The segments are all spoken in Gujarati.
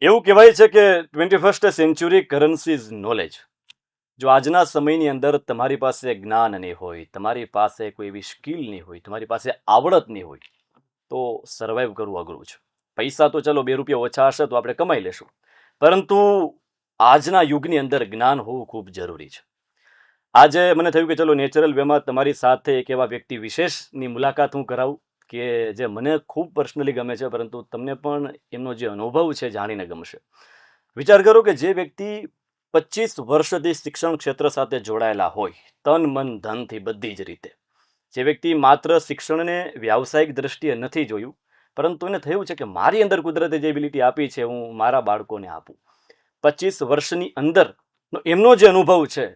એવું કહેવાય છે કે 21st century currency is knowledge. જો આજના સમયની અંદર તમારી પાસે જ્ઞાન નહીં હોય, તમારી પાસે કોઈ એવી સ્કિલ નહીં હોય, તમારી પાસે આવડત નહીં હોય, તો સર્વાઈવ કરવું અઘરું છે. પૈસા તો ચલો 2 રૂપિયા ઓછા હશે તો આપણે કમાઈ લેશું, પરંતુ આજના યુગની અંદર જ્ઞાન હોવું ખૂબ જરૂરી છે. આજે મને થયું કે ચલો નેચરલ વેમાં તમારી સાથે એક એવા વ્યક્તિ વિશેષની મુલાકાત હું કરાવું કે જે મને ખૂબ પર્સનલી ગમે છે, પરંતુ તમને પણ એમનો જે અનુભવ છે જાણીને ગમશે. વિચાર કરો કે જે વ્યક્તિ 25 વર્ષથી શિક્ષણ ક્ષેત્ર સાથે જોડાયેલા હોય, તન મન ધનથી બધી જ રીતે, જે વ્યક્તિ માત્ર શિક્ષણને વ્યાવસાયિક દ્રષ્ટિએ નથી જોયું, પરંતુ એને થયું છે કે મારી અંદર કુદરતે જે એબિલિટી આપી છે હું મારા બાળકોને આપું. 25 વર્ષની અંદર એમનો જે અનુભવ છે,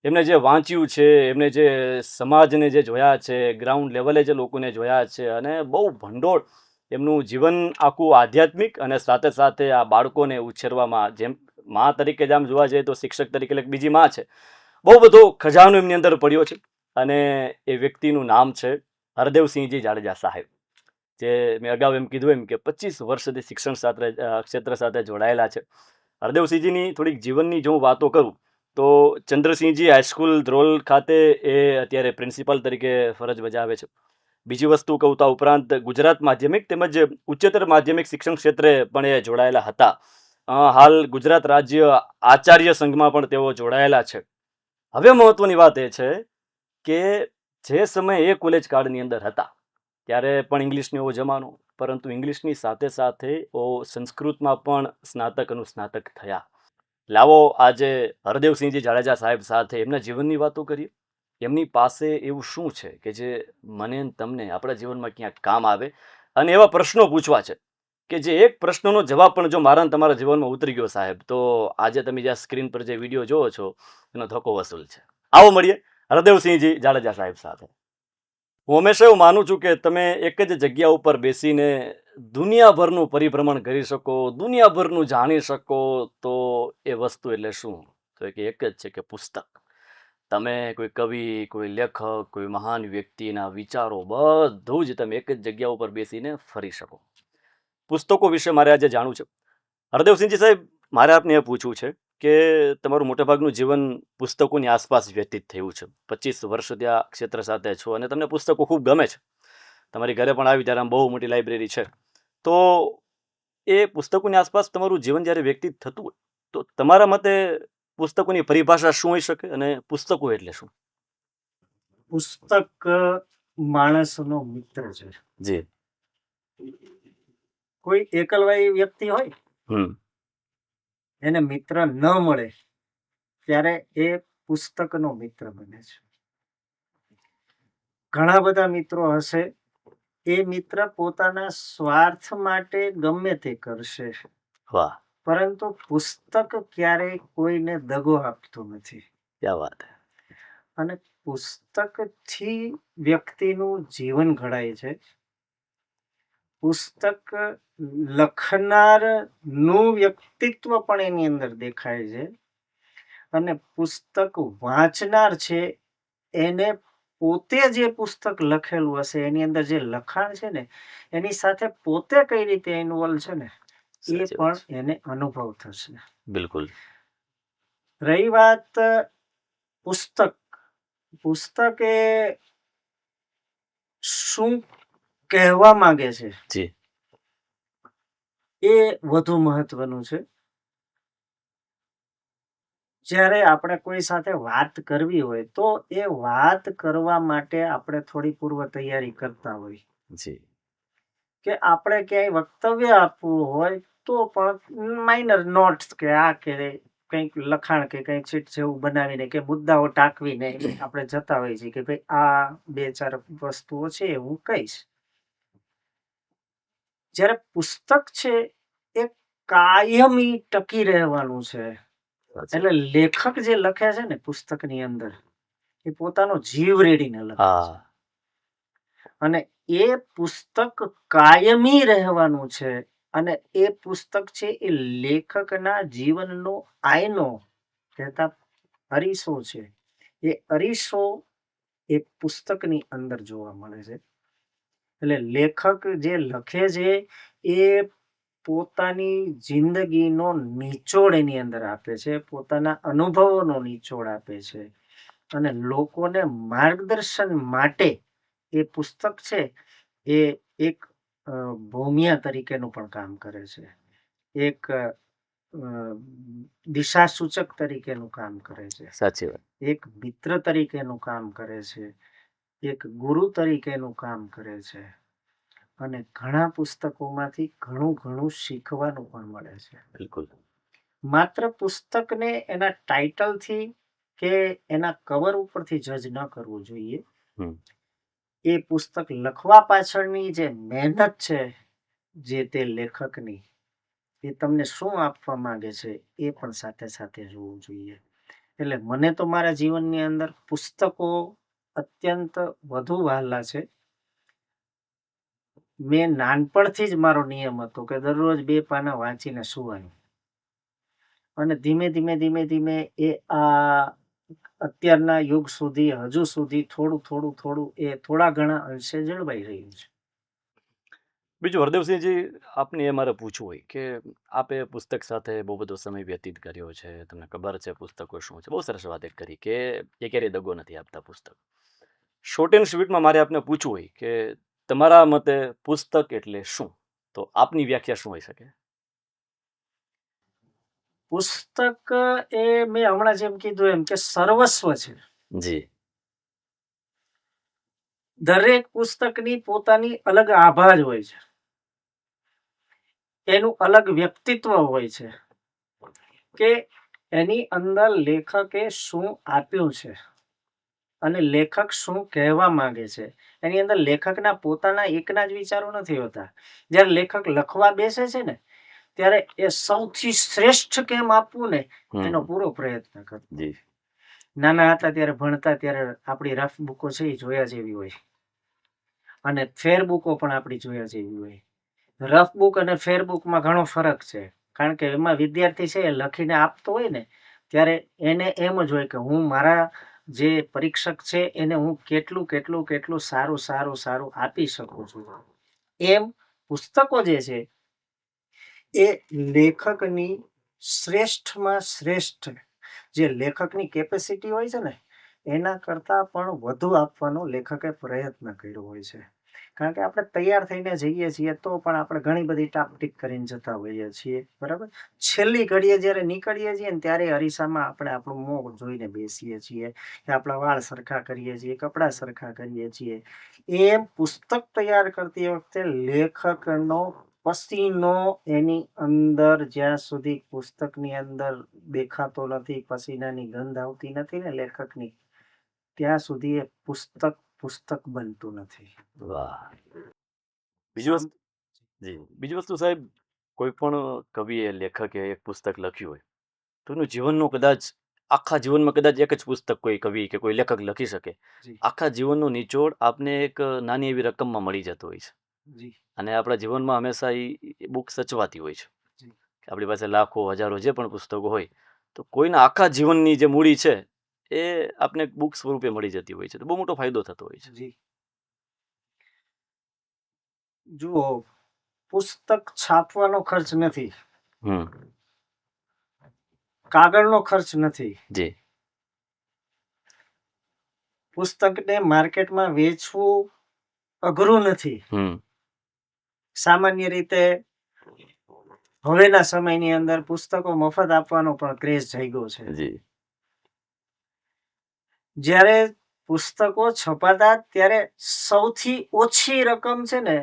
એમને જે વાંચ્યું છે, એમને જે સમાજને જે જોયા છે, ગ્રાઉન્ડ લેવલે જે લોકોને જોયા છે, અને બહુ ભંડોળ એમનું જીવન આખું આધ્યાત્મિક અને સાથે સાથે આ બાળકોને ઉછેરવામાં, જેમ મા તરીકે જ આમ જોવા જઈએ તો શિક્ષક તરીકે એક બીજી મા છે, બહુ બધો ખજાનો એમની અંદર પડ્યો છે. અને એ વ્યક્તિનું નામ છે હરદેવસિંહજી જાડેજા સાહેબ, જે મેં અગાઉ એમ કીધું એમ કે 25 વર્ષથી શિક્ષણ ક્ષેત્ર સાથે જોડાયેલા છે. હરદેવસિંહજીની થોડીક જીવનની જો હું વાતો કરું તો ચંદ્રસિંહજી હાઈસ્કૂલ ધ્રોલ ખાતે એ અત્યારે પ્રિન્સિપાલ તરીકે ફરજ બજાવે છે. બીજી વસ્તુ કહું તો ઉપરાંત ગુજરાત માધ્યમિક તેમજ ઉચ્ચતર માધ્યમિક શિક્ષણ ક્ષેત્રે પણ એ જોડાયેલા હતા. હાલ ગુજરાત રાજ્ય આચાર્ય સંઘમાં પણ તેઓ જોડાયેલા છે. હવે મહત્વની વાત એ છે કે જે સમયે એ કોલેજ કાળની અંદર હતા ત્યારે પણ ઇંગ્લિશનો એવો જમાનો, પરંતુ ઇંગ્લિશની સાથે સાથે સંસ્કૃતમાં પણ સ્નાતક અનુસ્નાતક થયા. લાવો આજે હરદેવસિંહજી જાડેજા સાહેબ સાથે એમના જીવનની વાતો કરીએ. એમની પાસે એવું શું છે કે જે મને તમને આપણા જીવનમાં ક્યાંક કામ આવે, અને એવા પ્રશ્નો પૂછવા છે કે જે એક પ્રશ્નનો જવાબ પણ જો મારા તમારા જીવનમાં ઉતરી ગયો સાહેબ, તો આજે તમે જે સ્ક્રીન પર જે વિડીયો જોવો છો એનો ધક્કો વસૂલ છે. આવો મળીએ હરદેવસિંહજી જાડેજા સાહેબ સાથે. હું હંમેશા એવું માનું છું કે તમે એક જ જગ્યા ઉપર બેસીને દુનિયાભરનું પરિભ્રમણ કરી શકો, દુનિયાભરનું જાણી શકો, તો એ વસ્તુ એટલે શું? તો એક જ છે કે પુસ્તક. તમે કોઈ કવિ, કોઈ લેખક, કોઈ મહાન વ્યક્તિના વિચારો બધું જ તમે એક જ જગ્યા ઉપર બેસીને ફરી શકો. પુસ્તકો વિશે મારે આજે જાણવું છે. હરદેવસિંહજી સાહેબ, મારે આપને એ પૂછવું છે કે તમારું મોટાભાગનું જીવન પુસ્તકોની આસપાસ વ્યતીત થયું છે. 25 વર્ષ ત્યાં ક્ષેત્ર સાથે છો અને તમને પુસ્તકો ખૂબ ગમે છે. તમારી ઘરે પણ આવી ત્યારે આમ બહુ મોટી લાઇબ્રેરી છે. તો એ પુસ્તકોની આસપાસ તમારું જીવન જ્યારે વ્યતીત થતું હોય, તો તમારા મતે પુસ્તકોની પરિભાષા શું હોઈ શકે અને પુસ્તકો એટલે શું? પુસ્તક માણસનો મિત્ર છે. જી. કોઈ એકલવાયી વ્યક્તિ હોય, એને મિત્ર ન મળે ત્યારે એ પુસ્તકનો મિત્ર બને છે. ઘણા બધા મિત્રો હશે, એ મિત્ર પોતાના સ્વાર્થ માટે ગમે તે કરશે, વાહ, પરંતુ પુસ્તક ક્યારેય કોઈને દગો આપતું નથી. ક્યા વાત હે. અને પુસ્તકથી વ્યક્તિનું જીવન ઘડાય છે. પુસ્તક લખનારનું વ્યક્તિત્વ પણ એની અંદર દેખાય છે, અને પુસ્તક વાંચનાર છે એને પોતે જે પુસ્તક લખેલું હશે એની અંદર જે લખાણ છે ને એની સાથે પોતે કઈ રીતે ઇન્વોલ્વ છે ને એ પણ એને અનુભવ થશે. બિલકુલ. રહી વાત પુસ્તક, પુસ્તક એ શું કહેવા માંગે છે જી. એ વધુ મહત્વનું છે. જ્યારે આપણે કોઈ સાથે વાત કરવી હોય તો એ વાત કરવા માટે આપણે થોડી પૂર્વ તૈયારી કરતા હોય. જી. કે આપણે ક્યાંય વક્તવ્ય આપવું હોય તો પણ માઇનર નોટ્સ કે આ કે કંઈક લખાણ કે કંઈક ચીટ જેવું બનાવીને કે મુદ્દાઓ ટાંકવીને આપણે જતા હોઈએ છીએ કે ભાઈ આ 2-4 વસ્તુઓ છે એ હું કહીશ. જ્યારે પુસ્તક છે એ કાયમી ટકી રહેવાનું છે. એટલે લેખક જે લખે છે ને પુસ્તકની અંદર એ પોતાનો જીવ રેડીને લખે છે, અને એ પુસ્તક કાયમી રહેવાનું છે. અને એ પુસ્તક છે એ લેખકના જીવનનો આયનો કહેતા અરીસો છે. એ અરીસો એ પુસ્તકની અંદર જોવા મળે છે. એટલે લેખક જે લખે છે એ પોતાની જિંદગીનો નિચોડ એની અંદર આપે છે, પોતાના અનુભવોનો નિચોડ આપે છે, અને લોકોને માર્ગદર્શન માટે એ પુસ્તક છે એ એક ભૌમિયા તરીકેનું પણ કામ કરે છે, એક દિશા સૂચક તરીકેનું કામ કરે છે, સાચી વાત. એક મિત્ર તરીકેનું કામ કરે છે, એક ગુરુ તરીકેનું કામ કરે છે, અને ઘણા પુસ્તકોમાંથી ઘણું ઘણું શીખવાનું પણ મળે છે. બિલકુલ. માત્ર પુસ્તકને એના ટાઇટલથી કે એના કવર ઉપરથી જજ ન કરવું જોઈએ. હમ. એ પુસ્તક લખવા પાછળની જે મહેનત છે, જે તે લેખકની, એ તમને શું આપવા માંગે છે એ પણ સાથે સાથે જોવું જોઈએ. એટલે મને તો મારા જીવનની અંદર પુસ્તકો અત્યંત વધુ વહાલા છે. મેં નાનપણથી જ મારો નિયમ હતો કે દરરોજ 2 પાના વાંચીને સૂવાનું, અને ધીમે ધીમે ધીમે ધીમે એ આ અત્યારના યુગ સુધી હજુ સુધી થોડું થોડું થોડું એ થોડા ઘણા અંશે જળવાઈ રહ્યું છે. બીજું હરદેવસિંહજી, આપને એ મારે પૂછવું હોય કે આપે પુસ્તક સાથે બહુ બધો સમય વ્યતીત કર્યો છે, તમને ખબર છે પુસ્તકો શું છે, બહુ સરસ વાત એક કરી કે એ ક્યારેય દગો નથી આપતા પુસ્તક. શોર્ટ એન્ડ સ્વીટમાં મારે આપને પૂછવું હોય કે તમારા મતે પુસ્તક એટલે શું, તો આપની વ્યાખ્યા શું હોઈ શકે? પુસ્તક એ મેં હમણાં જેમ કીધું એમ કે સર્વસ્વ છે. જી. દરેક પુસ્તકની પોતાની અલગ આભા જ હોય છે, એનું અલગ વ્યક્તિત્વ હોય છે, કે એની અંદર લેખકે શું આપ્યું છે અને લેખક શું કહેવા માંગે છે. એની અંદર લેખકના પોતાના એકના જ વિચારો નથી હોતા. જ્યારે લેખક લખવા બેસે છે ને, ત્યારે એ સૌથી શ્રેષ્ઠ કેમ આપવું ને એનો પૂરો પ્રયત્ન કરે. જી. નાના હતા ત્યારે ભણતા ત્યારે આપણી રફ બુકો છે એ જોયા જેવી હોય, અને ફેર બુકો પણ આપણી જોયા જેવી હોય. રફ બુક અને ફેર બુકમાં ઘણો ફરક છે, કારણ કે એમાં વિદ્યાર્થી છે એ લખીને આપતો હોય ને, ત્યારે એને એમ જ હોય કે હું મારા જે પરીક્ષક છે એને હું કેટલું કેટલું કેટલું સારું સારું સારું આપી શકું છું. એમ પુસ્તકો જે છે એ લેખકની શ્રેષ્ઠમાં શ્રેષ્ઠ જે લેખકની કેપેસિટી હોય છે ને, એના કરતાં પણ વધુ આપવાનો લેખકે પ્રયત્ન કર્યો હોય છે. કારણ કે આપણે તૈયાર થઈને જઈએ છીએ તો પણ આપણે ઘણી બધી ટાપટીક કરીને જતા હોઈએ છીએ, બરાબર. છેલ્લી ઘડીએ જ્યારે નીકળીએ છીએ ને ત્યારે અરીસામાં આપણે આપણું મોં જોઈને બેસીએ છીએ, કે આપણા વાળ સરખા કરીએ છીએ, કપડાં સરખા કરીએ છીએ. એમ પુસ્તક તૈયાર કરતી વખતે લેખકનો પસીનો એની અંદર જ્યાં સુધી પુસ્તકની અંદર દેખાતો નથી, પસીનાની ગંધ આવતી નથી ને લેખકની, ત્યાં સુધી એ પુસ્તક બનતું નથી. વાહ. બીજી વસ્તુ સાહેબ, કોઈ પણ કવિએ લેખકે એક પુસ્તક લખ્યું હોય તો એનું જીવનનું કદાચ આખા જીવનમાં કદાચ એક જ પુસ્તક કોઈ કવિ કે કોઈ લેખક લખી શકે, આખા જીવનનો નિચોડ આપને એક નાની એવી રકમમાં મળી જતો હોય છે, અને આપણા જીવનમાં હંમેશા એ બુક સચવાતી હોય છે. આપણી પાસે લાખો હજારો જે પણ પુસ્તકો હોય તો કોઈના આખા જીવનની જે મૂડી છે એ આપને બુક સ્વરૂપે મળી જતી હોય છે, તો બહુ મોટો ફાયદો થતો હોય છે. જુઓ, પુસ્તક છાપવાનો ખર્ચ નથી, કાગળનો ખર્ચ નથી. જી. પુસ્તકને માર્કેટમાં વેચવું અઘરું નથી. સામાન્ય રીતે હવેના સમયની અંદર પુસ્તકો મફત આપવાનો પણ ક્રેઝ જાગ્યો છે. જ્યારે પુસ્તકો છપાતા ત્યારે સૌથી ઓછી રકમ છે ને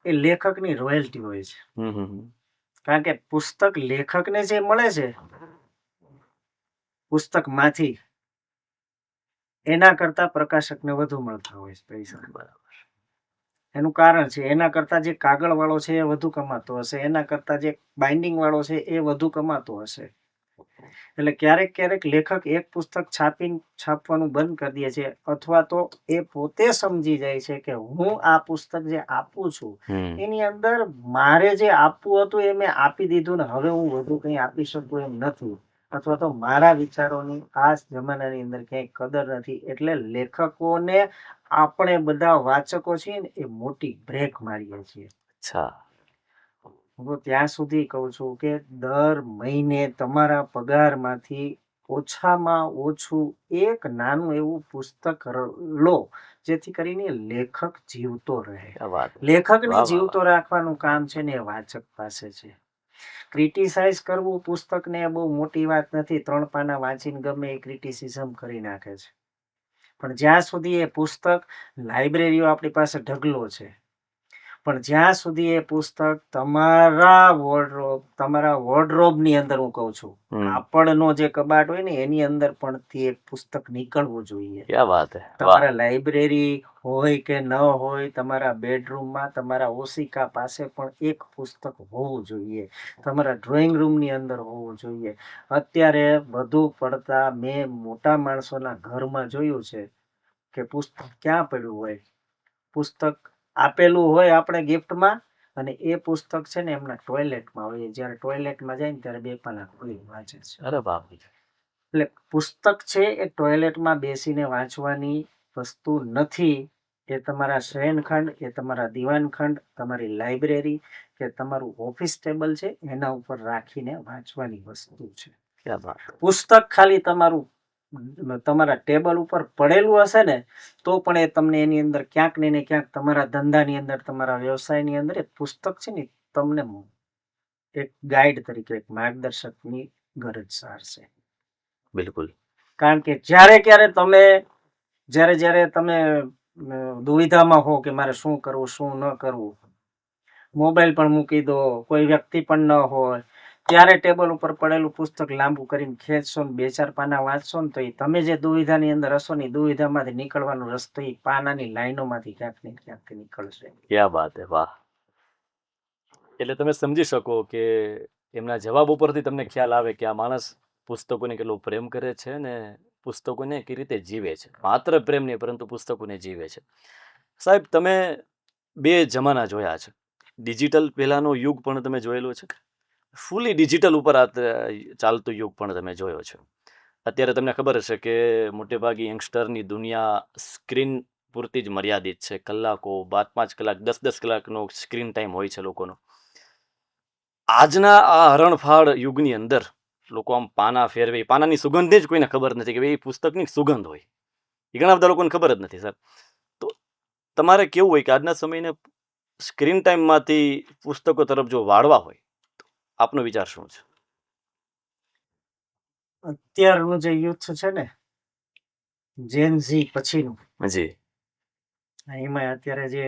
એ લેખકની રોયલ્ટી હોય છે. કારણ કે પુસ્તક લેખકને જે મળે છે પુસ્તકમાંથી, એના કરતા પ્રકાશકને વધુ મળતા હોય છે પૈસા. બરાબર. એનું કારણ છે એના કરતા જે કાગળ વાળો છે એ વધુ કમાતો હશે, એના કરતા જે બાઇન્ડિંગ વાળો છે એ વધુ કમાતો હશે. એટલે ક્યારેક ક્યારેક લેખક એક પુસ્તક છાપવાનું બંધ કરી દે છે, અથવા તો એ પોતે સમજી જાય છે કે હું આ પુસ્તક જે આપું છું એની અંદર મારે જે આપવું હતું એ મેં આપી દીધું ને, હવે હું વધુ કંઈ આપી શકું એમ નથી, અથવા તો મારા વિચારોની આ જમાનાની અંદર ક્યાંય કદર નથી. એટલે લેખકોને આપણે બધા વાચકો છીએ ને એ મોટી બ્રેક મારીએ છીએ. હું તો ત્યાં સુધી કહું છું કે દર મહિને તમારા પગારમાંથી ઓછામાં ઓછું એક નાનું એવું પુસ્તક લો, જેથી કરીને લેખક જીવતો રહે. ક્યાં વાત છે. લેખકને વાહ, વાહ, જીવતો રાખવાનું કામ છે ને એ વાચક પાસે છે. ક્રિટિસાઇઝ કરવું પુસ્તકને એ બહુ મોટી વાત નથી. 3 પાના વાંચીને ગમે એ ક્રિટિસિઝમ કરી નાખે છે. પણ જ્યાં સુધી એ પુસ્તક, લાઇબ્રેરીઓ આપણી પાસે ઢગલો છે, પણ જ્યાં સુધી એ પુસ્તક તમારા વોર્ડરોબની અંદર, હું કહું છું, હમ, કાપડનો જે કબાટ હોય ને એની અંદર પણ થી એક પુસ્તક નીકળવું જોઈએ. ક્યાં વાત હે. વાહ. તમારા લાઇબ્રેરી હોય કે ન હોય, તમારા બેડરૂમમાં, તમારા ઓશિકા પાસે પણ એક પુસ્તક હોવું જોઈએ. તમારા ડ્રોઈંગ રૂમની અંદર હોવું જોઈએ. અત્યારે વધુ પડતા મેં મોટા માણસોના ઘરમાં જોયું છે કે પુસ્તક ક્યાં પડ્યું હોય, પુસ્તક આપેલું હોય આપણે ગિફ્ટમાં, અને એ પુસ્તક છે ને એમના ટોયલેટમાં હોય. જ્યારે ટોયલેટમાં જાય ને ત્યારે 2 પાના ખોલીને વાંચે છે. અરે બાપ રે. એટલે પુસ્તક છે એ ટોયલેટમાં બેસીને વાંચવાની વસ્તુ નથી. એ તમારા શયનખંડ, એ તમારા દીવાનખંડ, તમારી લાઇબ્રેરી કે તમારું ઓફિસ ટેબલ છે એના ઉપર રાખીને વાંચવાની વસ્તુ છે. ક્યાં વાત. પુસ્તક ખાલી તમારા ટેબલ ઉપર પડેલું હશે ને તો પણ એ તમને એની અંદર ક્યાંક ને ક્યાંક તમારા ધંધાની અંદર, તમારા વ્યવસાયની અંદર એ પુસ્તક છે ને તમને એક ગાઈડ તરીકે, એક માર્ગદર્શકની ગરજ સારશે. બિલકુલ. કારણ કે જ્યારે તમે દુવિધામાં હો કે મારે શું કરવું શું ન કરવું, મોબાઈલ પણ મૂકી દો, કોઈ વ્યક્તિ પણ ન હોય, ત્યારે ટેબલ ઉપર પડેલું પુસ્તક લાંબુ કરીને ખેંચશો ને 2-4 પાના વાંચશો ને તો એ તમે જે દુવિધાની અંદર હશો ને, દુવિધામાંથી નીકળવાનો રસ્તો એ પાનાની લાઈનોમાંથી ક્યાંક ને ક્યાંક નીકળશે. ક્યાં વાત હે. વાહ. એટલે તમે સમજી શકો કે એમના જવાબ ઉપરથી તમને ખ્યાલ આવે કે આ માણસ પુસ્તકોને કેટલો પ્રેમ કરે છે ને પુસ્તકોને કઈ રીતે જીવે છે. માત્ર પ્રેમ નહીં પરંતુ પુસ્તકોને જીવે છે. સાહેબ, તમે 2 જમાના જોયા છે. ડિજિટલ પહેલાનો યુગ પણ તમે જોયેલો છે, ફૂલી ડિજિટલ ઉપર ચાલતો યુગ પણ તમે જોયો છે. અત્યારે તમને ખબર હશે કે મોટેભાગે યંગસ્ટરની દુનિયા સ્ક્રીન પૂરતી જ મર્યાદિત છે. કલાકો, 5 કલાક, 10 કલાકનો સ્ક્રીન ટાઈમ હોય છે લોકોનો. આજના આ હરણફાળ યુગની અંદર લોકો આમ પાના ફેરવે, પાનાની સુગંધ જ કોઈને ખબર નથી કે એ પુસ્તકની સુગંધ હોય. એ ઘણા બધા લોકોને ખબર જ નથી સર. તો તમારે કેવું હોય કે આજના સમયને સ્ક્રીન ટાઈમમાંથી પુસ્તકો તરફ જો વાળવા હોય તો આપનો વિચાર શું છે? અત્યારનું જે યુથ છે ને, જેન ઝી પછીનું, જી, એમાં અત્યારે જે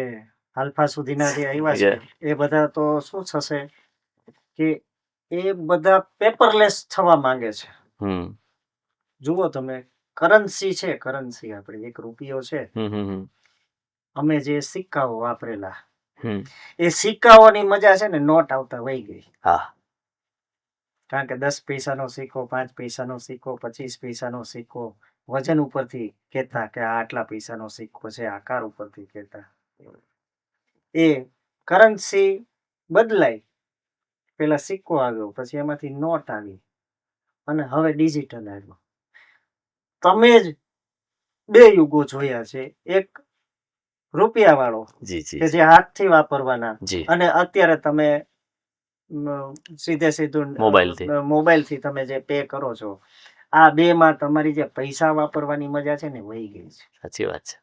આલ્ફા સુધીના જે આવ્યા છે એ બધા તો શું થશે કે એ બધા પેપરલેસ થવા માંગે છે. જુઓ તમે, કરન્સી છે, કરન્સી આપણી એક રૂપિયો છે, અમે જે સિક્કાઓ વાપરેલા, એ સિક્કાઓની મજા છે ને નોટ આવતા વહી ગઈ. કારણ કે 10 પૈસાનો સિક્કો, 5 પૈસાનો સિક્કો, 25 પૈસાનો સિક્કો, વજન ઉપરથી કહેતા કે આ આટલા પૈસાનો સિક્કો છે, આકાર ઉપરથી કહેતા. એ કરન્સી બદલાઈ, પેલા સિક્કો આવ્યો, પછી એમાંથી નોટ આવી, અને હવે ડિજિટલ આવ્યો. તમે જ 2 યુગો જોયા છે. એક રૂપિયા વાળો કે જે હાથથી વાપરવાના, અને અત્યારે તમે સીધું મોબાઈલથી તમે જે પે કરો છો. આ 2માં તમારી જે પૈસા વાપરવાની મજા છે ને વહી ગઈ છે. સાચી વાત છે.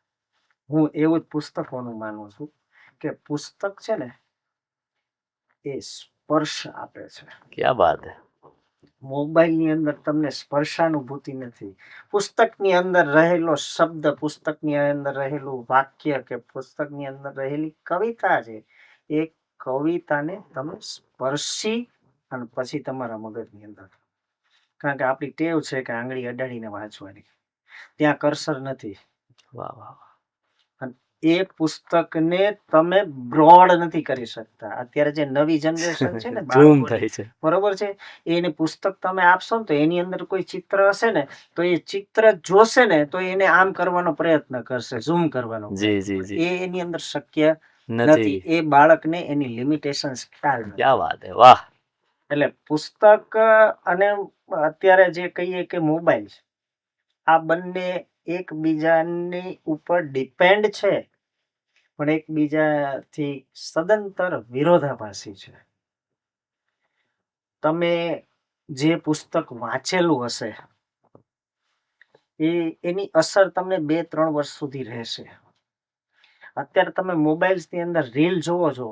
હું એવું જ પુસ્તકોનું માનું છું કે પુસ્તક છે ને એ સ્પર્શ આપે છે. ક્યાં વાત હે. મોબાઈલની અંદર તમને સ્પર્શાનુભૂતિ નથી. પુસ્તકની અંદર રહેલો શબ્દ, પુસ્તકની અંદર રહેલું વાક્ય કે પુસ્તકની અંદર રહેલી કવિતા છે, એ કવિતાને તમે સ્પર્શી અને પછી તમારા મગજની અંદર, કારણ કે આપણી ટેવ છે કે આંગળી અડાડીને વાંચવાની, ત્યાં કર્સર નથી. વાહ વાહ. એ પુસ્તકને તમે બ્રોડ નથી કરી શકતા. અત્યારે જે નવી જનરેશન છે ને, બરોબર છે, એને પુસ્તક તમે આપશો ને તો એની અંદર કોઈ ચિત્ર હશે ને તો એ ચિત્ર જોશે ને તો એને આમ કરવાનો પ્રયત્ન કરશે, ઝૂમ કરવાનો. એની અંદર શક્ય નથી. એ બાળકને એની લિમિટેશન્સ ખ્યાલ નથી. ક્યાં વાત હે. વાહ. એટલે પુસ્તક અને અત્યારે જે કહીએ કે મોબાઈલ, આ બંને એકબીજાની ઉપર ડિપેન્ડ છે પણ એકબીજાથી સદંતર વિરોધાભાસી છે. તમે જે પુસ્તક વાંચેલું હશે એની અસર તમને 2-3 વર્ષ સુધી રહેશે. અત્યારે તમે મોબાઈલ્સની અંદર રીલ જોવો છો,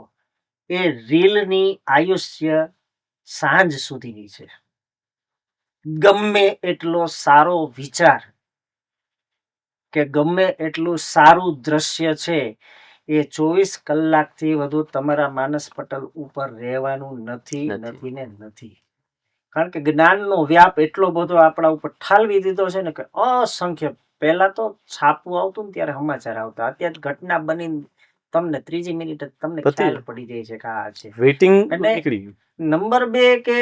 એ રીલની આયુષ્ય સાંજ સુધીની છે. ગમે એટલો સારો વિચાર કે ગમે એટલું સારું દ્રશ્ય છે, એ 24 કલાકથી વધુ તમારા માનસ પટલ ઉપર રહેવાનું નથી ને નથી. કારણ કે જ્ઞાનનો વ્યાપ એટલો બધો આપણા ઉપર ઠાલવી દીધો છે ને કે અસંખ્ય. પહેલા તો છાપવું આવતું ને ત્યારે સમાચાર આવતા, અત્યારે ઘટના બની તમને 3જી મિનિટ જ તમને ખ્યાલ પડી જાય છે કે આ છે વેઇટિંગ અને નીકળી ગયું. નંબર 2 કે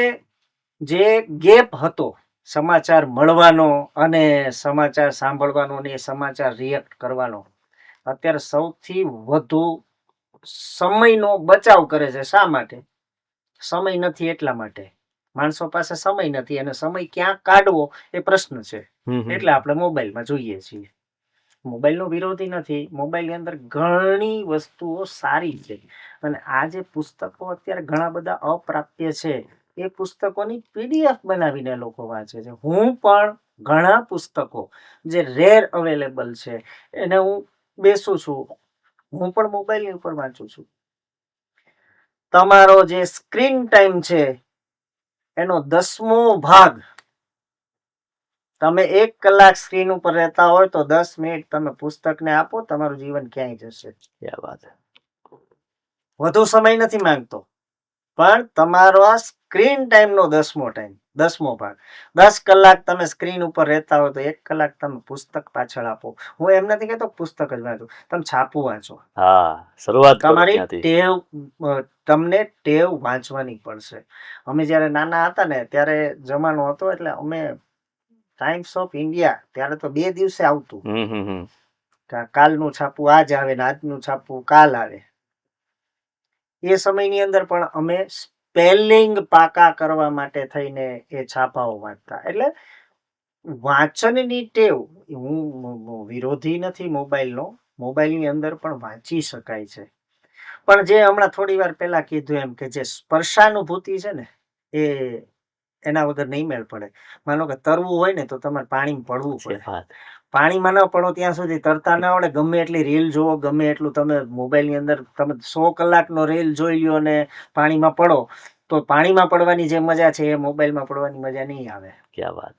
જે ગેપ હતો સમાચાર મળવાનો અને સમાચાર સાંભળવાનો અને સમાચાર રિએક્ટ કરવાનો, અત્યારે સૌથી વધુ સમયનો બચાવ કરે છે. શા માટે? સમય નથી એટલા માટે. માણસો પાસે સમય નથી અને સમય ક્યાં કાઢવો એ પ્રશ્ન છે. એટલે આપણે મોબાઈલમાં જોઈએ છીએ. મોબાઈલનો વિરોધી નથી, મોબાઈલની અંદર ઘણી વસ્તુઓ સારી છે અને આ જે પુસ્તકો અત્યારે ઘણા બધા અપ્રાપ્ય છે, એ પુસ્તકોની PDF બનાવીને લોકો વાંચે છે. હું પણ ઘણા પુસ્તકો જે રેર અવેલેબલ છે એને હું બેસું છું, હું પણ મોબાઈલની ઉપર વાંચું છું. તમારો જે સ્ક્રીન ટાઈમ છે એનો 10મો ભાગ તમે 1 કલાક સ્ક્રીન ઉપર રહેતા હોય તો 10 મિનિટ તમે પુસ્તકને આપો, તમારું જીવન ક્યાંય જશે. ક્યાં વાત છે. વધુ સમય નથી માંગતો, પણ તમારો આ સ્ક્રીન ટાઈમનો 10મો ભાગ. 10 કલાક તમે સ્ક્રીન ઉપર રહેતા હોય તો 1 કલાક તમે પુસ્તક પાછળ આપો. હું એમ નથી કહેતો પુસ્તક જ વાંચો, તમે છાપું વાંચો. શરૂઆત તમારી તમને ટેવ વાંચવાની પડશે. અમે જ્યારે નાના હતા ને ત્યારે જમાનો હતો એટલે અમે ટાઈમ્સ ઓફ ઇન્ડિયા ત્યારે તો 2 દિવસે આવતું. કાલનું છાપું આજ આવે ને આજનું છાપું કાલ આવે. એ સમયની અંદર પણ અમે સ્પેલિંગ પાકા કરવા માટે થઈને એ છાપાઓ વાંચતા. એટલે વાંચનની ટેવ, હું વિરોધી નથી મોબાઈલનો, મોબાઈલની અંદર પણ વાંચી શકાય છે. પણ જે હમણાં થોડી વાર પહેલા કીધું એમ કે જે સ્પર્શાનુભૂતિ છે ને એ એના વગર નહીં મેળ પડે. માનો કે તરવું હોય ને તો તમારે પાણીમાં પડવું પડે. પાણીમાં ન પડો ત્યાં સુધી તરતા ન આવડે, ગમે એટલી રીલ જોવો, ગમે એટલું તમે મોબાઈલની અંદર તમે 100 કલાકનો રીલ જોઈ લ્યો અને પાણીમાં પડો તો પાણીમાં પડવાની જે મજા છે એ મોબાઈલમાં પડવાની મજા નહીં આવે. ક્યાં વાત.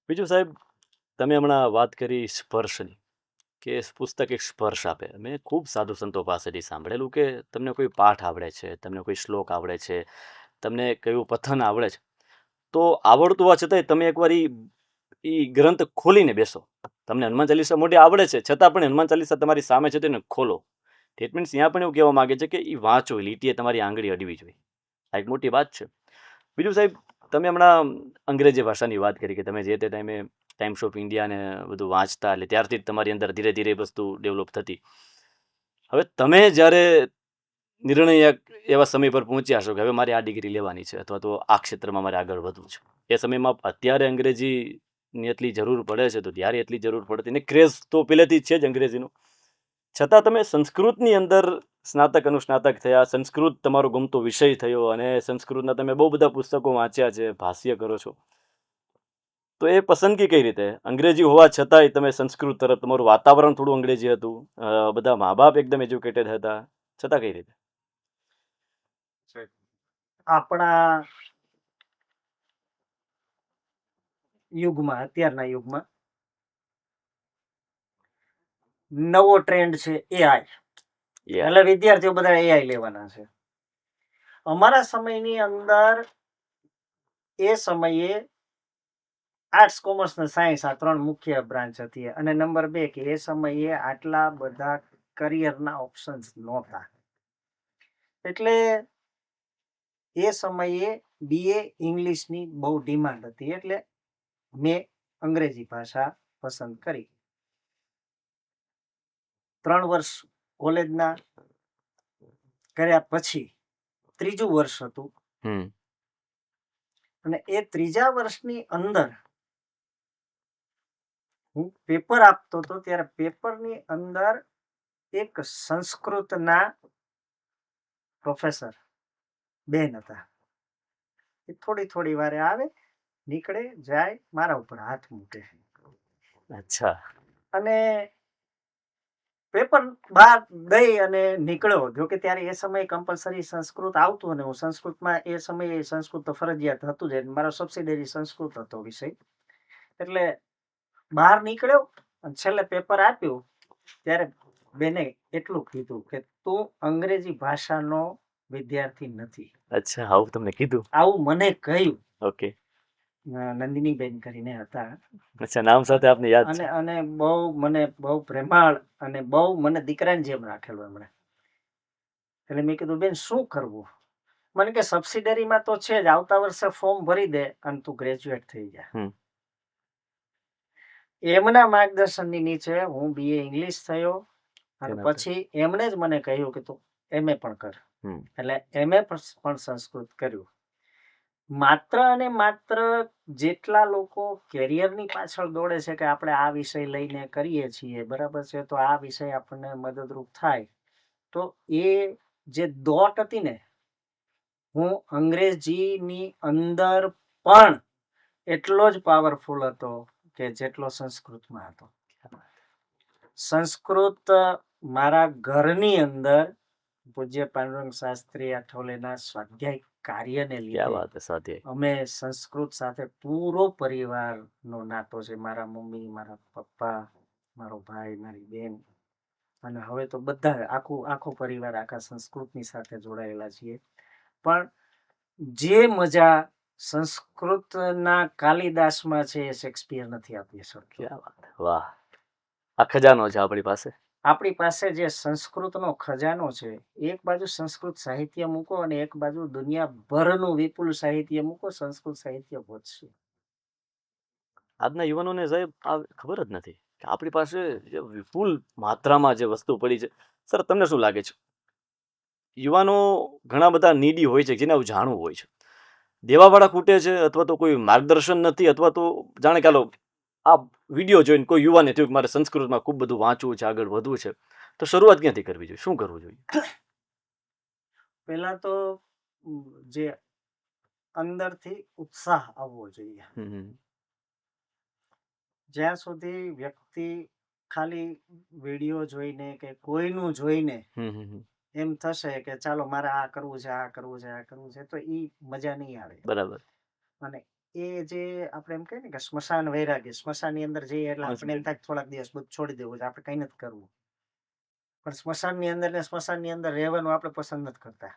બીજું સાહેબ, તમે હમણાં વાત કરી સ્પર્શની, કે પુસ્તક એક સ્પર્શ આપે. મેં ખૂબ સાધુ સંતો પાસેથી સાંભળેલું કે તમને કોઈ પાઠ આવડે છે, તમને કોઈ શ્લોક આવડે છે, તમને કયું પઠન આવડે છે, તો આવડતું હોવા છતાંય તમે એકવાર એ ગ્રંથ ખોલીને બેસો. તમને હનુમાન ચાલીસા મોઢે આવડે છે છતાં પણ હનુમાન ચાલીસા તમારી સામે છે તેને ખોલો. ધેટ મીન્સ ત્યાં પણ એવું કહેવા માંગે છે કે એ વાંચો, લીટીએ તમારી આંગળી અડવી જોઈએ. આ એક મોટી વાત છે. બીજું સાહેબ, તમે હમણાં અંગ્રેજી ભાષાની વાત કરી કે તમે જે તે ટાઈમે ટાઈમ્સ ઓફ ઇન્ડિયા ને બધું વાંચતા, એટલે ત્યારથી જ તમારી અંદર ધીરે ધીરે વસ્તુ ડેવલપ થતી. હવે તમે જ્યારે નિર્ણય એવા સમય પર પહોંચ્યા છો કે હવે મારે આ ડિગ્રી લેવાની છે અથવા તો આ ક્ષેત્રમાં મારે આગળ વધવું છે, એ સમયમાં અત્યારે અંગ્રેજીની એટલી જરૂર પડે છે તો ત્યારે એટલી જરૂર પડતી ને, ક્રેઝ તો પહેલેથી જ છે જ અંગ્રેજીનો, છતાં તમે સંસ્કૃતની અંદર સ્નાતક અનુસ્નાતક થયા, સંસ્કૃત તમારો ગમતો વિષય થયો અને સંસ્કૃતના તમે બહુ બધા પુસ્તકો વાંચ્યા છે, ભાષ્ય કરો છો, તો એ પસંદગી કઈ રીતે? અંગ્રેજી હોવા છતાંય તમે સંસ્કૃત તરફ, તમારું વાતાવરણ થોડું અંગ્રેજી હતું, બધા મા બાપ એકદમ એજ્યુકેટેડ હતા, છતાં કઈ રીતે? આપણા યુગમાં, અત્યારના યુગમાં નવો ટ્રેન્ડ છે એઆઈ. એટલે વિદ્યાર્થીઓ બધા એઆઈ લેવાના છે. અમારા સમયની અંદર એ સમયે આર્ટ્સ, કોમર્સ ને સાયન્સ આ 3 મુખ્ય બ્રાન્ચ હતી. અને નંબર 2 કે એ સમયે આટલા બધા કરિયરના ઓપ્શન્સ નહોતા. એટલે એ સમયે BA ઇંગ્લિશની બહુ ડિમાન્ડ હતી, એટલે મેં અંગ્રેજી ભાષા પસંદ કરી. 3 વર્ષ કોલેજના કર્યા પછી 3જું વર્ષ હતું અને એ 3જા વર્ષની અંદર હું પેપર આપતો હતો ત્યારે પેપરની અંદર એક સંસ્કૃતના પ્રોફેસર બેન હતા. એ થોડી થોડી વારે આવે, નીકળે, જાય, મારા ઉપર હાથ મૂકે. અચ્છા. અને પેપર બહાર દઈ અને નીકળ્યો. જો કે ત્યારે એ સમયે કમ્પલસરી સંસ્કૃત આવતું, અને હું સંસ્કૃતમાં એ સમયે સંસ્કૃત તો ફરજિયાત હતું જ, મારો સબસિડરી સંસ્કૃત હતો વિષય. એટલે બહાર નીકળ્યો અને છેલ્લે પેપર આપ્યું ત્યારે બેને એટલું કીધું કે તું અંગ્રેજી ભાષાનો વિદ્યાર્થી નથી. અચ્છા, આવું તમને કીધું? આવું મને કહ્યું. ઓકે. નંદિનીબેન કરીને હતા. અચ્છા, નામ સાથે આપને યાદ અને છે? અને બહુ પ્રેમાળ અને બહુ મને દીકરાની જેમ રાખેલો એમણે. એટલે મેં કીધું બેન શું કરવું? મને કે સબસિડરીમાં તો છે જ, આવતા વર્ષે ફોર્મ ભરી દે અને તું ગ્રેજ્યુએટ થઈ જા. એમના માર્ગદર્શનની નીચે હું BA ઇંગ્લિશ થયો અને પછી એમણે જ મને કહ્યું કે તું MA પણ કર. એટલે MA પણ સંસ્કૃત કર્યું. માત્ર અને માત્ર જેટલા લોકો કેરિયરની પાછળ દોડે છે કે આપણે આ વિષય લઈને કરીએ છીએ, બરાબર છે, તો આ વિષય આપણને મદદરૂપ થાય, તો એ જે દોટ હતી ને, હું અંગ્રેજીની અંદર પણ એટલો જ પાવરફુલ હતો કે જેટલો સંસ્કૃતમાં હતો. સંસ્કૃત મારા ઘરની અંદર પૂજ્ય પાંડુરંગ શાસ્ત્રી આઠવલેના સ્વાધ્યાય કાર્યને લીધે અમે સંસ્કૃત સાથે પૂરો પરિવારનો નાતો છે. મારા મમ્મી, મારા પપ્પા, મારો ભાઈ, મારી બેન, અને હવે તો બધા આખો પરિવાર આખા સંસ્કૃતની સાથે જોડાયેલા છીએ. પણ જે મજા સંસ્કૃતના કાલિદાસમાં છે એ શેક્સપિયર નથી આપી શકતો. વાહ, આ ખજાનો છે આપણી પાસે. આપણી પાસે જે સંસ્કૃતનો ખજાનો છે, એક બાજુ સંસ્કૃત સાહિત્ય મૂકો અને એક બાજુ દુનિયાભરનું વિપુલ સાહિત્ય મૂકો, સંસ્કૃત સાહિત્ય વધશે. આજના યુવાનોને સાહેબ આ ખબર જ નથી કે આપણી પાસે જે વિપુલ માત્રામાં જે વસ્તુ પડી છે. સર, તમને શું લાગે છે, યુવાનો ઘણા બધા નીડી હોય છે, જેને જાણવું હોય છે, દેવાવાળા ખૂટે છે, અથવા તો કોઈ માર્ગદર્શન નથી, અથવા તો જાણે કે આ વિડીયો જોઈને કોઈ યુવાને થયું કે મારે સંસ્કૃતમાં ખૂબ બધું વાંચવું છે, આગળ વધવું છે, તો શરૂઆત ક્યાંથી કરવી જોઈએ, શું કરવું જોઈએ? પહેલા તો જે અંદરથી ઉત્સાહ આવવો જોઈએ. જ્યાં સુધી વ્યક્તિ ખાલી વિડીયો જોઈને કે કોઈનું જોઈને એમ થશે કે ચાલો મારે આ કરવું છે, આ કરવું છે, આ કરવું છે, તો એ મજા નહીં આવે. બરાબર. અને એ જે આપણે એમ કહીએ ને કે સ્મશાન વૈરાગ્ય, સ્મશાનની અંદર જઈએ એટલે આપણે એમ થાય થોડાક દિવસ બધું છોડી દેવું છે, આપણે કઈ નથી કરવું. પણ સ્મશાનની અંદર રહેવાનું આપણે પસંદ નથી કરતા.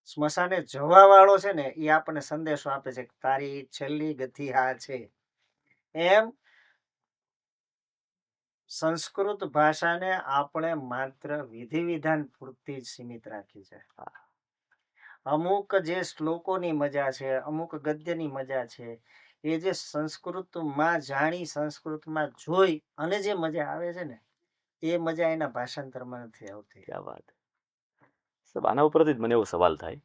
સ્મશાને જવા વાળો છે ને, એ આપણને સંદેશો આપે છે કે તારી છેલ્લી ગતિ આ છે. એમ સંસ્કૃત ભાષાને આપણે માત્ર વિધિ વિધાન પૂરતી જ સીમિત રાખી છે. અમુક જે શ્લોકોની મજા છે, અમુક ગદ્યની મજા છે, એ જે સંસ્કૃતમાં જાણી, સંસ્કૃતમાં જોઈ અને જે મજા આવે છે ને, એ મજા એના ભાષાંતરમાં નથી આવતી. ક્યાં વાત. સાહેબ, આના ઉપરથી જ મને એવો સવાલ થાય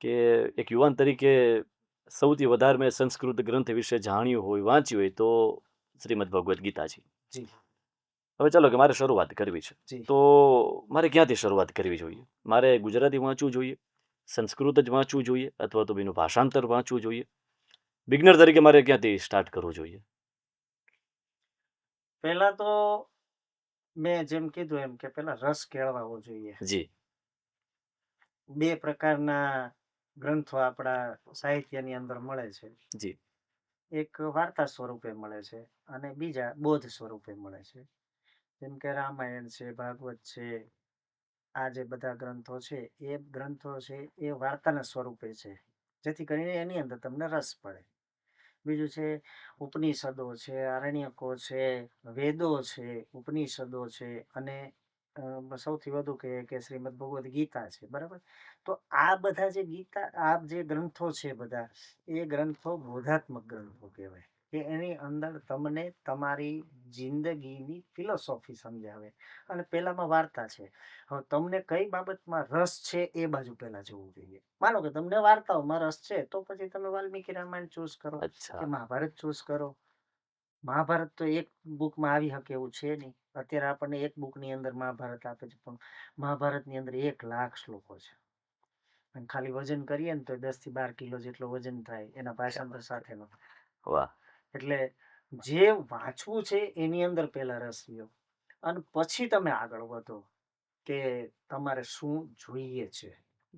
કે એક યુવાન તરીકે સૌથી વધારે મેં સંસ્કૃત ગ્રંથ વિશે જાણ્યું હોય, વાંચ્યું હોય તો શ્રીમદ ભગવદ્ ગીતાજી. હવે ચાલો કે મારે શરૂઆત કરવી છે, તો મારે ક્યાંથી શરૂઆત કરવી જોઈએ? મારે ગુજરાતી વાંચવું જોઈએ, સંસ્કૃત જ વાંચવું જોઈએ, અથવા તો એનું ભાષાંતર વાંચવું જોઈએ? બિગનર તરીકે મારે ક્યાંથી સ્ટાર્ટ કરવું જોઈએ? પહેલા તો મેં જેમ કીધું એમ કે પહેલા રસ કેળવાવો જોઈએ. જી. બે પ્રકારના ગ્રંથો આપણા સાહિત્યની અંદર મળે છે. જી. એક વાર્તા સ્વરૂપે મળે છે અને બીજા બોધ સ્વરૂપે મળે છે. જેમ કે રામાયણ છે, ભાગવત છે, આ જે બધા ગ્રંથો છે, એ ગ્રંથો છે એ વાર્તાના સ્વરૂપે છે, જેથી કરીને એની અંદર તમને રસ પડે. બીજું છે ઉપનિષદો છે, આરણ્યકો છે, વેદો છે, ઉપનિષદો છે, અને સૌથી વધુ કે શ્રીમદ ભગવદ્ ગીતા છે. બરાબર. તો આ બધા જે ગીતા, આ જે ગ્રંથો છે બધા, એ ગ્રંથો બોધાત્મક ગ્રંથો કહેવાય, કે એની અંદર તમને તમારી જિંદગીની ફિલોસોફી સમજાવે. અને પેલામાં વાર્તા છે. હવે તમને કઈ બાબતમાં રસ છે એ બાજુ પહેલા જવું જોઈએ. માનો કે તમને વાર્તાઓમાં રસ છે, તો પછી તમે વાલ્મીકી રામાયણ ચૂઝ કરો કે મહાભારત ચૂઝ કરો. મહાભારત તો એક બુકમાં આવી શકે એવું છે નહીં. અત્યારે આપણને એક બુકની અંદર મહાભારત આપે છે, પણ મહાભારતની અંદર 1 લાખ શ્લોકો છે. અને ખાલી વજન કરીએ ને તો 10 થી 12 કિલો જેટલો વજન થાય એના ભાષાંતર સાથેનો. વાહ. એટલે જે વાંચવું છે એની અંદર પહેલા રસ લ્યો અને પછી તમે આગળ વધો કે તમારે શું જોઈએ છે.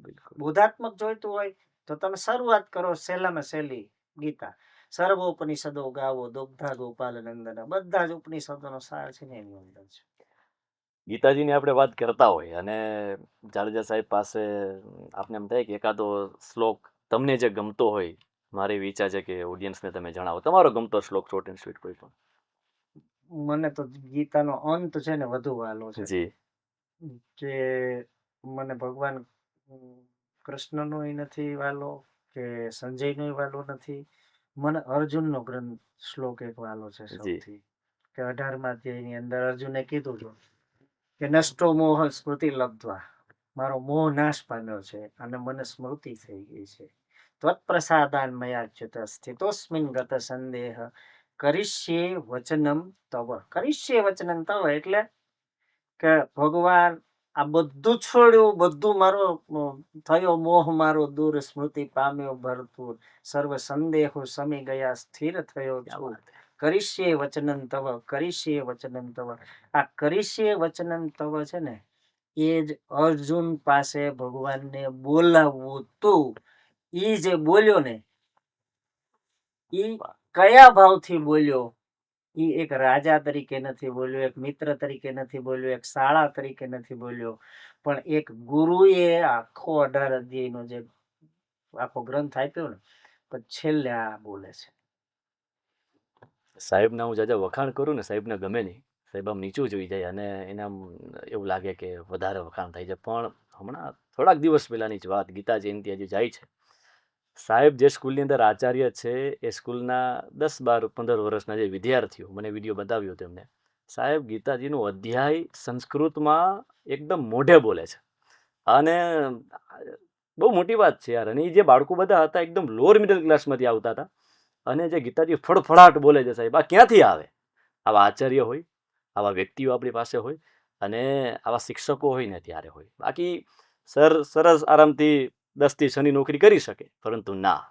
બિલકુલ. બોધાત્મક જોઈતું હોય તો તમે શરૂઆત કરો સહેલામાં સહેલી ગીતા. સર્વોપનિષદો ગાવો દુગ્ધા ગોપાલ નંદન, બધા જ ઉપનિષદોનો સાર છે ને એની અંદર છે. ગીતાજીની આપણે વાત કરતા હોય અને જાડેજા સાહેબ પાસે આપને એમ થાય કે એકાદો શ્લોક તમને જે ગમતો હોય, મારી એવી ઈચ્છા છે કે ઓડિયન્સને તમે જણાવો તમારો ગમતો શ્લોક, શોર્ટ એન્ડ સ્વીટ કોઈ પણ. મને તો ગીતાનો અંત છે ને વધુ વાલો છે. જી. કે મને ભગવાન કૃષ્ણનો નથી વાલો કે સંજયનો વાલો નથી, મને અર્જુનનો ગ્રંથ શ્લોક એક વાલો છે સૌથી. કે 18મા અધ્યાયની અંદર અર્જુને કીધું હતું કે નષ્ટો મોહ સ્મૃતિ લબ્ધ્વા, મારો મોહ નાશ પામ્યો છે અને મને સ્મૃતિ થઈ ગઈ છે. ત્વત્પ્રસાદાન મયા ચ્યુત સ્થિતોસ્મિન ગત સંદેહ કરિષ્યે વચનમ તવ. કરિષ્યે વચનમ તવ એટલે કે ભગવાન આ બધું છોડ્યું, બધું મારો થયો મોહ મારો દૂર, સ્મૃતિ પામ્યો ભરપૂર, સર્વ સંદેહો સમી ગયા, સ્થિર થયો છું. કરિષ્યે વચનમ તવ, કરિષ્યે વચનમ તવ. આ કરિષ્યે વચનમ તવ છે ને એ જ અર્જુન પાસે ભગવાનને બોલાવવું તું. ઈ જે બોલ્યો ને ઈ કયા ભાવથી બોલ્યો? ઈ એક રાજા તરીકે નથી બોલ્યો, એક મિત્ર તરીકે નથી બોલ્યો, એક શાળા તરીકે નથી બોલ્યો, પણ એક ગુરુએ આખો 18 અધ્યાયનો જે આખો ગ્રંથ આપ્યો ને પછી છેલ્લે આ બોલે છે. સાહેબના હું જાજા વખાણ કરું ને સાહેબને ગમે નહીં, સાહેબ આમ નીચું જોઈ જાય અને એને આમ એવું લાગે કે વધારે વખાણ થાય છે. પણ હમણાં થોડાક દિવસ પહેલાની જ વાત, ગીતા જયંતિ હજી જાય છે. સાહેબ જે સ્કૂલની અંદર આચાર્ય છે એ સ્કૂલના 10, 12, 15 વર્ષના જે વિદ્યાર્થીઓ, મને વિડીયો બતાવ્યો તેમને, સાહેબ ગીતાજીનું અધ્યાય સંસ્કૃતમાં એકદમ મોઢે બોલે છે અને બહુ મોટી વાત છે યાર. અને એ જે બાળકો બધા હતા એકદમ લોઅર મિડલ ક્લાસમાંથી આવતા હતા અને જે ગીતાજી ફળફળાટ બોલે છે સાહેબ, આ ક્યાંથી આવે? આવા આચાર્ય હોય, આવા વ્યક્તિઓ આપણી પાસે હોય અને આવા શિક્ષકો હોય ને ત્યારે હોય. બાકી સર સરસ આરામથી 10 થી 6ની નોકરી કરી શકે, પરંતુ ના,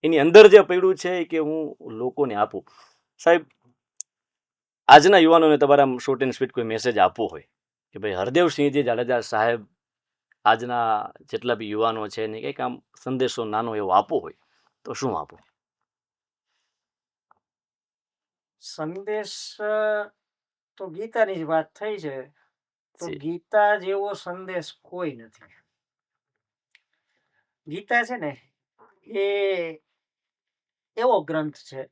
એની અંદર જે પડ્યું છે કે હું લોકોને આપું. સાહેબ આજના યુવાનોને તમારા શોર્ટ એન્ડ સ્વીટ કોઈ મેસેજ આપવો હોય કે ભાઈ હરદેવસિંહજી જાડેજા સાહેબ આજના જેટલા બી યુવાનો છે ને કંઈક આમ સંદેશો નાનો એવો આપવો હોય તો શું આપો? સંદેશ તો ગીતાની જ વાત થઈ છે તો ગીતા જેવો સંદેશ કોઈ નથી. ગીતા છે ને એ એવો ગ્રંથ છે,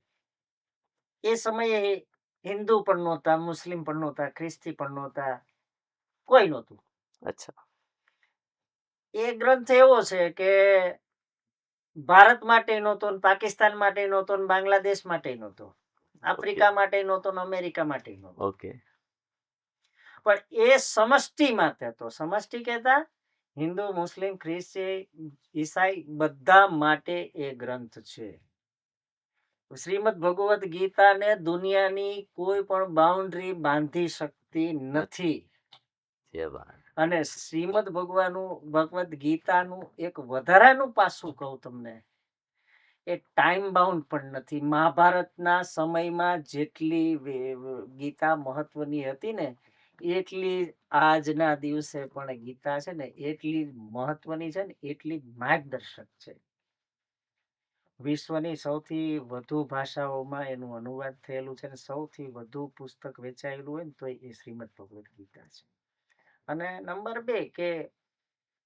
એ સમયે હિન્દુ પણ નહોતા, મુસ્લિમ પણ નહોતા, ખ્રિસ્તી પણ નહોતા, કોઈ નહોતું. અચ્છા. એ ગ્રંથ એવો છે કે ભારત માટે નહોતો, પાકિસ્તાન માટે નહોતો, બાંગ્લાદેશ માટે નહોતો, આફ્રિકા માટે નહોતો, અમેરિકા માટે નહોતો. ઓકે. પણ એ સમષ્ટિ માટે હતો. સમષ્ટિ કહેતા હિન્દુ, મુસ્લિમ, ખ્રિસ્તી, ઈસાઈ બધા માટે એ ગ્રંથ છે. શ્રીમદ ભગવદ ગીતાને દુનિયાની કોઈ પણ બાઉન્ડ્રી બાંધી શકતી નથી. અને શ્રીમદ ભગવદ ગીતાનું એક વધારાનું પાસું કહું તમને, એ ટાઈમ બાઉન્ડ પણ નથી. મહાભારતના સમયમાં જેટલી ગીતા મહત્વની હતી ને એટલી આજના દિવસે પણ ગીતા છે ને એટલી મહત્વની છે ને એટલી માર્ગદર્શક છે. વિશ્વની સૌથી વધુ ભાષાઓમાં એનું અનુવાદ થયેલું છે, સૌથી વધુ પુસ્તક વેચાયેલું હોય ને તો એ શ્રીમદ ભગવદ ગીતા છે. અને નંબર 2 કે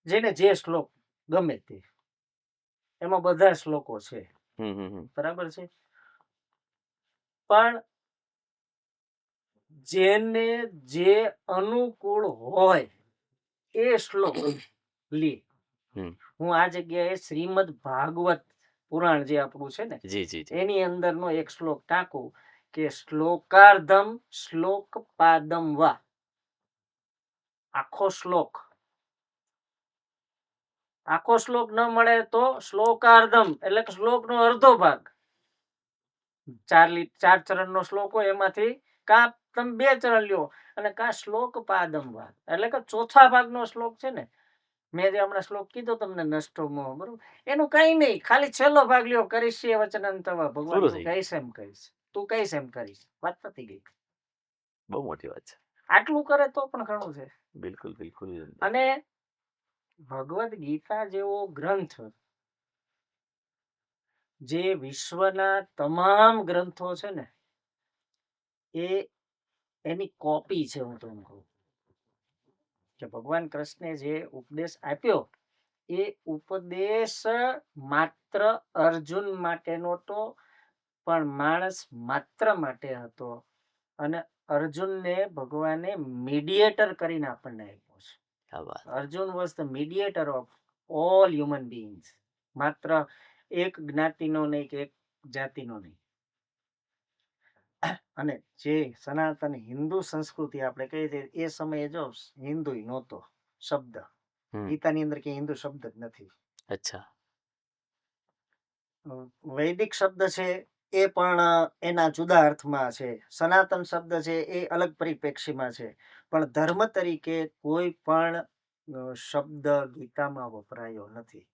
જેને જે શ્લોક ગમે તે, એમાં બધા શ્લોકો છે, બરાબર છે, પણ જેને જે અનુકૂળ હોય એ શ્લોક લે. હું આ જગ્યાએ શ્રીમદ ભાગવત પુરાણ જે આપણું છે ને એની અંદરનો એક શ્લોક ટાંકું કે શ્લોકાર્ધમ શ્લોક પાદમ વા. આખો શ્લોક ન મળે તો શ્લોકાર્ધમ એટલે કે શ્લોકનો અડધો ભાગ. 4 ચરણનો શ્લોક હોય એમાંથી કા તમે 2 ચરણ લ્યો અને કા શ્લોક પાદમ વા એટલે કે ચોથા ભાગનો શ્લોક છે ને મેં જે હમણાં શ્લોક કીધો તમને નષ્ટો મોહ, બરોબર, એનું કઈ નહીં, ખાલી છેલ્લો ભાગ લ્યો, કરીશ્ય વચનં તવ, ભગવાન પૂરું તું થઈ ગયું. કહીશ એમ કહીશ, તું કહીશ એમ કરીશ, વાત પતી ગઈ. બહુ મોટી વાત છે. આટલું કરે તો પણ ઘણું છે. બિલકુલ બિલકુલ. અને ભગવદ ગીતા જેવો ગ્રંથ જે વિશ્વના તમામ ગ્રંથો છે ને એ એની કોપી છે. હું તમને કહું કે ભગવાન કૃષ્ણે જે ઉપદેશ આપ્યો એ ઉપદેશ માત્ર અર્જુન માટેનો તો પણ માણસ માત્ર માટે હતો, અને અર્જુનને ભગવાને મીડિયેટર કરીને આપણને આપ્યો છે. क्या बात. Arjun was the mediator of all human beings, માત્ર એક જ્ઞાતિનો નહીં કે એક જાતિનો નહીં. અને જે સનાતન હિન્દુ સંસ્કૃતિ આપણે કહીએ છીએ એ સમયે જો હિન્દુ નહોતો શબ્દ, ગીતાની અંદર કે હિન્દુ શબ્દ જ નથી. અચ્છા. વૈદિક શબ્દ છે એ પણ એના જુદા અર્થમાં છે, સનાતન શબ્દ છે એ અલગ પરિપ્રેક્ષીમાં છે, પણ ધર્મ તરીકે કોઈ પણ શબ્દ ગીતામાં વપરાયો નથી.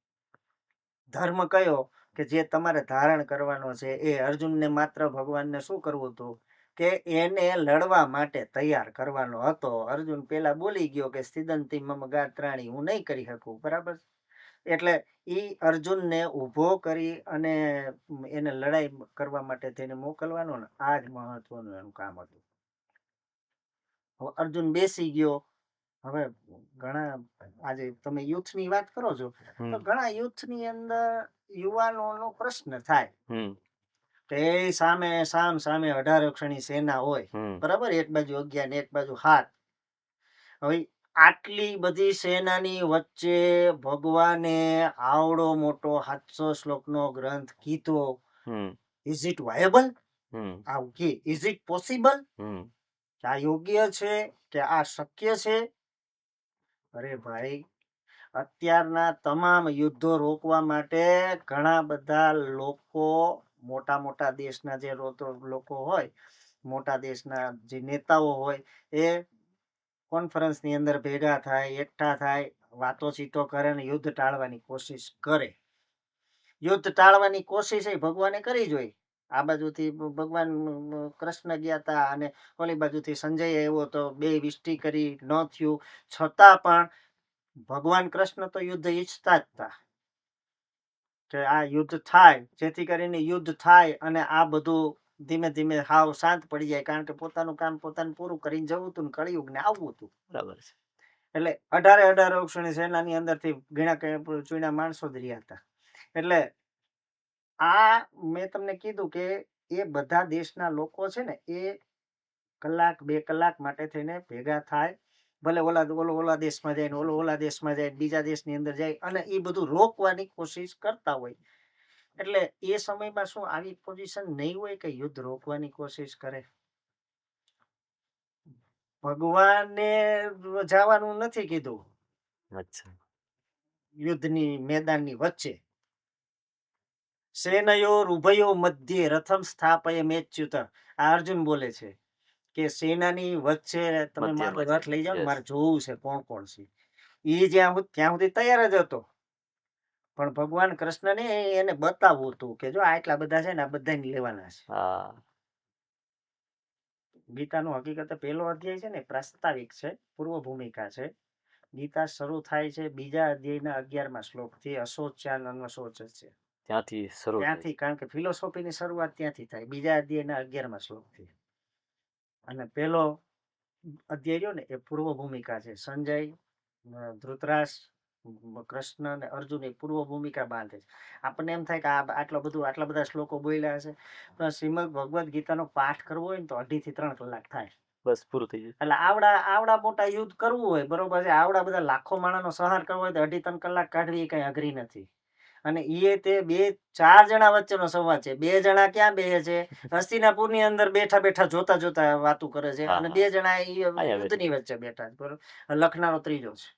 ધર્મ કયો કે જે તમારે ધારણ કરવાનો છે એ અર્જુનને માત્ર ભગવાનને શું કરવું હતું કે એને લડવા માટે તૈયાર કરવાનો હતો. અર્જુન પેલા બોલી ગયો કે સ્થિદંતી મમ ગાત્રાણી, હું નહીં કરી શકું, બરાબર. એટલે ઈ અર્જુનને ઊભો કરી અને એને લડાઈ કરવા માટે તેને મોકલવાનો ને આ જ મહત્વનું એનું કામ હતું. હવે અર્જુન બેસી ગયો. હવે ઘણા આજે તમે યુથની વાત કરો છો તો ઘણા યુથની અંદર યુવાનોનો પ્રશ્ન થાય કે સામે સામ સામે 18 અક્ષરની સેના હોય, બરાબર, એક બાજુ 11 ને એક બાજુ 7. હવે આટલી બધી સેનાની વચ્ચે ભગવાને આવડો મોટો 700 શ્લોકનો ગ્રંથ કીધો. Is it viable? Is it possible? આ યોગ્ય છે કે આ શક્ય છે? અરે ભાઈ, અત્યારના તમામ યુદ્ધો રોકવા માટે ઘણા બધા લોકો, મોટા મોટા દેશના જે લોકો હોય, મોટા દેશના જે નેતાઓ હોય, એ કોન્ફરન્સની અંદર ભેગા થાય, એકઠા થાય, વાતોચીતો કરે ને યુદ્ધ ટાળવાની કોશિશ કરે. યુદ્ધ ટાળવાની કોશિશ એ ભગવાને કરી જોઈ. આ બાજુથી ભગવાન કૃષ્ણ ગયા હતા અને ઓલી બાજુથી સંજય આવ્યો તો બે વિષ્ટિ કરી, ન થયું. છતાં પણ ભગવાન કૃષ્ણ તો યુદ્ધ ઈચ્છતા જ હતા કે આ યુદ્ધ થાય, જેથી કરીને યુદ્ધ થાય અને આ બધું ધીમે ધીમે હાવ શાંત પડી જાય, કારણ કે પોતાનું કામ પોતાનું પૂરું કરીને જવું હતું ને કળિયુગને આવવું હતું. બરાબર છે. એટલે 18 અક્ષરની સેનાની અંદરથી ઘણા ચૂના માણસો જ રહ્યા હતા. એટલે આ મેં તમને કીધું કે એ બધા દેશના લોકો છે ને એ કલાક 2 કલાક માટે થઈને ભેગા થાય, ભલે ઓલા દેશમાં જાય ને ઓલા દેશમાં જાય, બીજા દેશની અંદર જાય, અને એ બધું રોકવાની કોશિશ કરતા હોય. એટલે એ સમયમાં શું આવી પોઝિશન નહીં હોય કે યુદ્ધ રોકવાની કોશિશ કરે? ભગવાને જવાનું નથી કીધું યુદ્ધની મેદાનની વચ્ચે. સેનયોર ઉભયો મધ્યે રથમ સ્થાપય મેચ્યુત, આ અર્જુન બોલે છે કે સેનાની વચ્ચે તમે મારો રથ લઈ જાઓ, મારે જોવું છે કોણ કોણ છે. એ ત્યાં સુધી તૈયાર જ હતો, પણ ભગવાન કૃષ્ણને એને બતાવવું હતું કે જો આટલા બધા છે ને આ બધાને લેવાના છે. ગીતાનો હકીકત પહેલો અધ્યાય છે ને પ્રાસ્તાવિક છે, પૂર્વ ભૂમિકા છે. ગીતા શરૂ થાય છે બીજા અધ્યાયના 11મા શ્લોકથી. અશોચ્યાન અનશોચ છે ત્યાંથી, કારણ કે ફિલોસોફીની શરૂઆત ત્યાંથી થાય, બીજા અધ્યાયના 11મા શ્લોકથી. અને પહેલો અધ્યાય રહ્યો ને એ પૂર્વ ભૂમિકા છે. સંજય, ધૃતરાષ્ટ્ર, કૃષ્ણ અને અર્જુન એ પૂર્વ ભૂમિકા બાંધે છે. આપણને એમ થાય કે આટલા બધા શ્લોકો બોલ્યા હશે, પણ શ્રીમદ ભગવદ્ ગીતાનો પાઠ કરવો હોય ને તો 2.5 થી 3 કલાક થાય, બસ પૂરું થઈ જાય. એટલે આવડા મોટા યુદ્ધ કરવું હોય, બરોબર છે, આવડા બધા લાખો માણસનો સંહાર કરવો હોય તો 2.5-3 કલાક કાઢવી કઈ અઘરી નથી. અને તે 2-4 જણા વચ્ચેનો સંવાદ છે. 2 જણા ક્યાં બેસે છે? હસ્તિનાપુરની અંદર બેઠા જોતા વાતું કરે છે, અને 2 જણા યુદ્ધની વચ્ચે બેઠા છે, બરોબર. લખનારો ત્રીજો છે.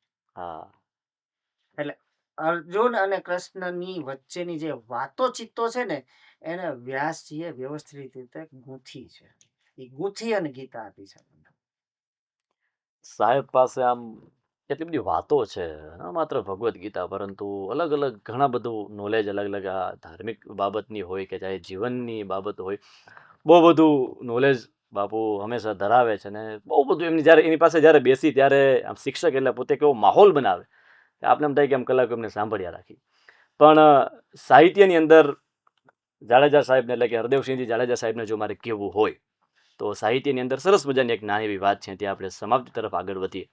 એટલે અર્જુન અને કૃષ્ણની વચ્ચેની જે વાતોચીતો છે ને એને વ્યાસજીએ વ્યવસ્થિત રીતે ગૂંથી છે. એ ગૂંથી અને ગીતા આપી છે. સાહેબ પાસે આમ એટલી બધી વાતો છે, ન માત્ર ભગવદ્ ગીતા, પરંતુ અલગ અલગ ઘણા બધું નોલેજ, અલગ અલગ આ ધાર્મિક બાબતની હોય કે ચાહે જીવનની બાબત હોય, બહુ બધું નોલેજ બાપુ હંમેશા ધરાવે છે. ને બહુ બધું એમની જ્યારે એની પાસે જ્યારે બેસી ત્યારે આમ શિક્ષક એટલે પોતે કેવો માહોલ બનાવે કે આપણે એમ થાય કે આમ કલાકો એમને સાંભળ્યા રાખી. પણ સાહિત્યની અંદર જાડેજા સાહેબને એટલે કે હરદેવસિંહજી જાડેજા સાહેબને જો મારે કહેવું હોય તો સાહિત્યની અંદર સરસ મજાની એક નાની એવી વાત છે, ત્યાં આપણે સમાપ્તિ તરફ આગળ વધીએ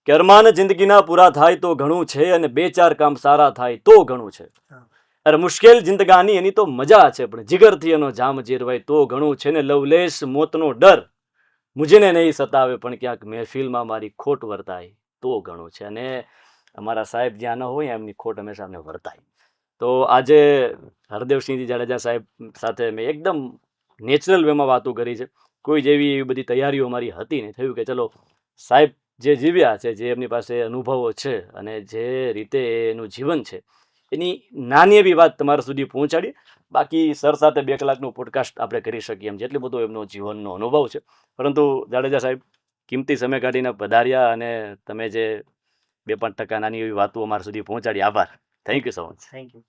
કે અરમાન જિંદગીના પૂરા થાય તો ઘણું છે, અને બે ચાર કામ સારા થાય તો ઘણું છે. અરે મુશ્કેલ જિંદગાની એની તો મજા છે, પણ જીગરથી એનો જામ જીરવાય તો ઘણું છે. ને લવલેશ મોતનો ડર મુજને નહીં સતાવે, પણ ક્યાંક મહેફિલમાં મારી ખોટ વર્તાય તો ઘણું છે. અને અમારા સાહેબ જ્યાં ન હોય એમની ખોટ હંમેશા અમને વર્તાય. તો આજે હરદેવસિંહજી જાડેજા સાહેબ સાથે મેં એકદમ નેચરલ વેમાં વાતો કરી છે. કોઈ જેવી એવી બધી તૈયારીઓ અમારી હતી ને, થયું કે ચલો સાહેબ જે જીવ્યા છે, જે એમની પાસે અનુભવો છે અને જે રીતે એનું જીવન છે, એની નાની એવી વાત તમારા સુધી પહોંચાડી. બાકી સર સાથે 2 કલાકનું પોડકાસ્ટ આપણે કરી શકીએ એમ, જેટલું બધો એમનો જીવનનો અનુભવ છે. પરંતુ જાડેજા સાહેબ કિંમતી સમય કાઢીને પધાર્યા અને તમે જે 2-5% નાની એવી વાતો અમારા સુધી પહોંચાડી. આભાર. Thank you so much. Thank you.